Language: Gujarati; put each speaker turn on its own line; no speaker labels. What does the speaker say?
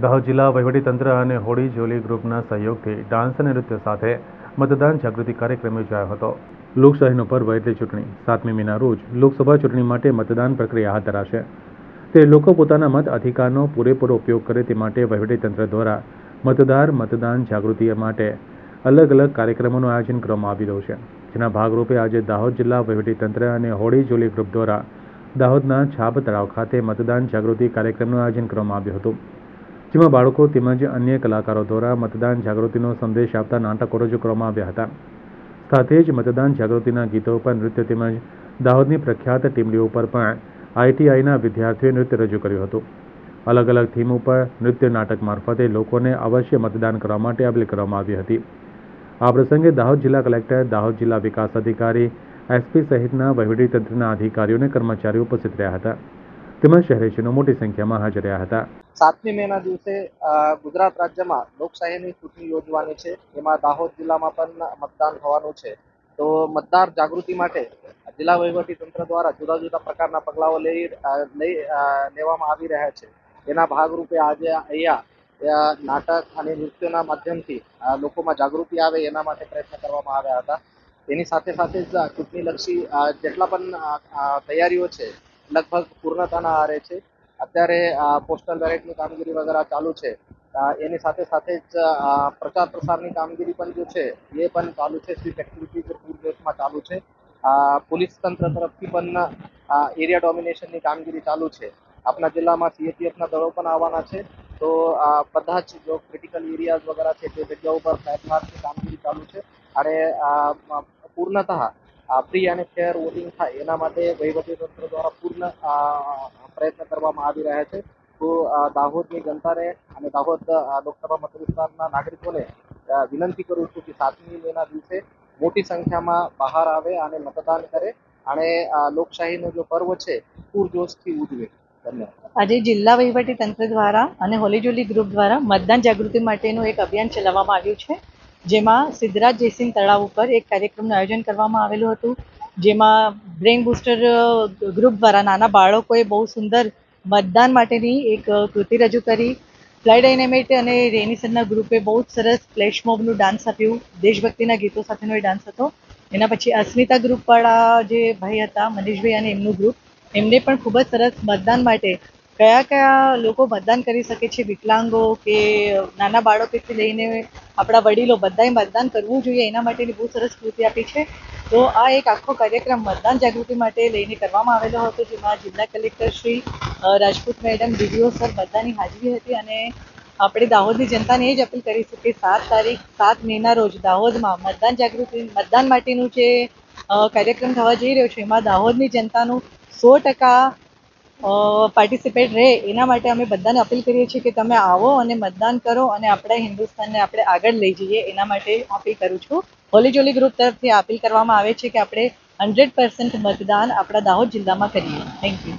દાહોદ જિલ્લા વહીવટીતંત્ર અને હોળી જોલી ગ્રુપના સહયોગથી ડાન્સ અને નૃત્ય સાથે મતદાન જાગૃતિ કાર્યક્રમ યોજાયો હતો. લોકશાહીનો પર્વ એટલે ચૂંટણી. 7મી મેના રોજ લોકસભા ચૂંટણી માટે મતદાન પ્રક્રિયા હાથ ધરાશે. તે લોકો પોતાના મત અધિકારનો પૂરેપૂરો ઉપયોગ કરે તે માટે વહીવટીતંત્ર દ્વારા મતદાન જાગૃતિ માટે અલગ અલગ કાર્યક્રમોનું આયોજન કરવામાં આવી રહ્યું છે. જેના ભાગરૂપે આજે દાહોદ જિલ્લા વહીવટીતંત્ર અને હોળી જોલી ગ્રુપ દ્વારા દાહોદના છાપ તળાવ ખાતે મતદાન જાગૃતિ કાર્યક્રમનું આયોજન કરવામાં આવ્યું હતું. જેમાં બાળકો તેમજ અન્ય કલાકારો દ્વારા મતદાન જાગૃતિનો સંદેશ આપતા નાટકો રજૂ કરવામાં આવ્યા હતા. સાથે જ મતદાન જાગૃતિના ગીતો પર નૃત્ય તેમજ દાહોદની પ્રખ્યાત ટીમડીઓ પર પણ ITIના વિદ્યાર્થીઓએ નૃત્ય રજૂ કર્યું હતું. અલગ અલગ થીમ ઉપર નૃત્ય નાટક મારફતે લોકોને અવશ્ય મતદાન કરવા માટે અપીલ કરવામાં આવી હતી. આ પ્રસંગે દાહોદ જિલ્લા કલેક્ટર, દાહોદ જિલ્લા વિકાસ અધિકારી, SP સહિતના વહીવટીતંત્રના અધિકારીઓ અને કર્મચારીઓ ઉપસ્થિત રહ્યા હતા. તેમજ શહેરીજનો મોટી સંખ્યામાં હાજર રહ્યા હતા.
7મી મેના દિવસે ગુજરાત રાજ્યમાં લોકશાહીની ચૂંટણી યોજવાની છે. એમાં દાહોદ જિલ્લામાં પણ મતદાન થવાનું છે. તો મતદાર જાગૃતિ માટે જિલ્લા વહીવટીતંત્ર દ્વારા જુદા જુદા પ્રકારના પગલાઓ લેવામાં આવી રહ્યા છે. એના ભાગરૂપે આજે અહીંયા નાટક અને નૃત્યના માધ્યમથી લોકોમાં જાગૃતિ આવે એના માટે પ્રયત્ન કરવામાં આવ્યા હતા. એની સાથે સાથે જ ચૂંટણીલક્ષી જેટલા પણ તૈયારીઓ છે લગભગ પૂર્ણતાના આરે છે. અત્યારે પોસ્ટલ બેલેટની કામગીરી વગેરે ચાલુ છે. એની સાથે સાથે જ પ્રચાર પ્રસારની કામગીરી પણ જે છે એ પણ ચાલુ છે. સ્વીપ એક્ટિવિટીઝ પૂરજોશમાં ચાલુ છે. પોલીસ તંત્ર તરફથી પણ એરિયા ડોમિનેશનની કામગીરી ચાલુ છે. આપણા જિલ્લામાં CAPFના દળો પણ આવવાના છે. તો બધા જ જો ક્રિટિકલ એરિયાઝ વગેરે છે તે જગ્યાઓ પર ફ્લેગ માર્ચની કામગીરી ચાલુ છે. અને પૂર્ણતઃ ફ્રી અને ફેર વોટિંગ થાય એના માટે વહીવટીતંત્ર દ્વારા પૂર્ણ પ્રયત્ન કરવામાં આવી રહ્યા છે. તો દાહોદની જનતાને અને દાહોદ લોકસભા મતવિસ્તારના નાગરિકોને વિનંતી કરું છું કે 7મી મેના દિવસે મોટી સંખ્યામાં બહાર આવે અને મતદાન કરે અને લોકશાહીનો જો પર્વ છે પૂરજોશથી ઉજવે. ધન્યવાદ.
આજે જિલ્લા વહીવટી તંત્ર દ્વારા અને હોલી જોલી ગ્રુપ દ્વારા મતદાન જાગૃતિ માટેનું એક અભિયાન ચલાવવામાં આવ્યું છે. જેમાં સિદ્ધરાજ જયસિંહ તળાવ ઉપર એક કાર્યક્રમનું આયોજન કરવામાં આવેલું હતું. જેમાં બ્રેઇન બુસ્ટર ગ્રુપ દ્વારા નાના બાળકોએ બહુ સુંદર મતદાન માટેની એક કૃતિ રજૂ કરી. ફ્લાય ડાયનેમેટ અને રેનિસનના ગ્રુપે બહુ જ સરસ ફ્લેશ મોબનું ડાન્સ આપ્યું. દેશભક્તિના ગીતો સાથેનો એ ડાન્સ હતો. એના પછી અસ્મિતા ગ્રુપવાળા જે ભાઈ હતા, મનીષભાઈ અને એમનું ગ્રુપ, એમને પણ ખૂબ જ સરસ મતદાન માટે કયા કયા લોકો મતદાન કરી શકે છે, વિકલાંગો કે નાના બાળકોથી લઈને આપણા વડીલો બધાએ મતદાન કરવું જોઈએ એના માટેની બહુ સરસ કૃતિ આપી છે. તો આ એક આખો કાર્યક્રમ મતદાન જાગૃતિ માટે લઈને કરવામાં આવેલો હતો. જેમાં જિલ્લા collector Shri Rajput madam, DDO sir બધાની હાજરી હતી. અને આપણે દાહોદની જનતાને એ જ અપીલ કરીશું કે 7 મેના રોજ દાહોદમાં મતદાન જાગૃતિ, મતદાન માટેનું જે કાર્યક્રમ થવા જઈ રહ્યો છે એમાં દાહોદની જનતાનું 100% પાર્ટિસિપેટ રહે એના માટે અમે બધાને અપીલ કરીએ છીએ કે તમે આવો અને મતદાન કરો અને આપણા હિન્દુસ્તાનને આપણે આગળ લઈ જઈએ. એના માટે અપીલ કરું છું. હોલી જોલી ગ્રુપ તરફથી અપીલ કરવામાં આવે છે કે આપણે 100% મતદાન આપણા દાહોદ જિલ્લામાં કરીએ. Thank you.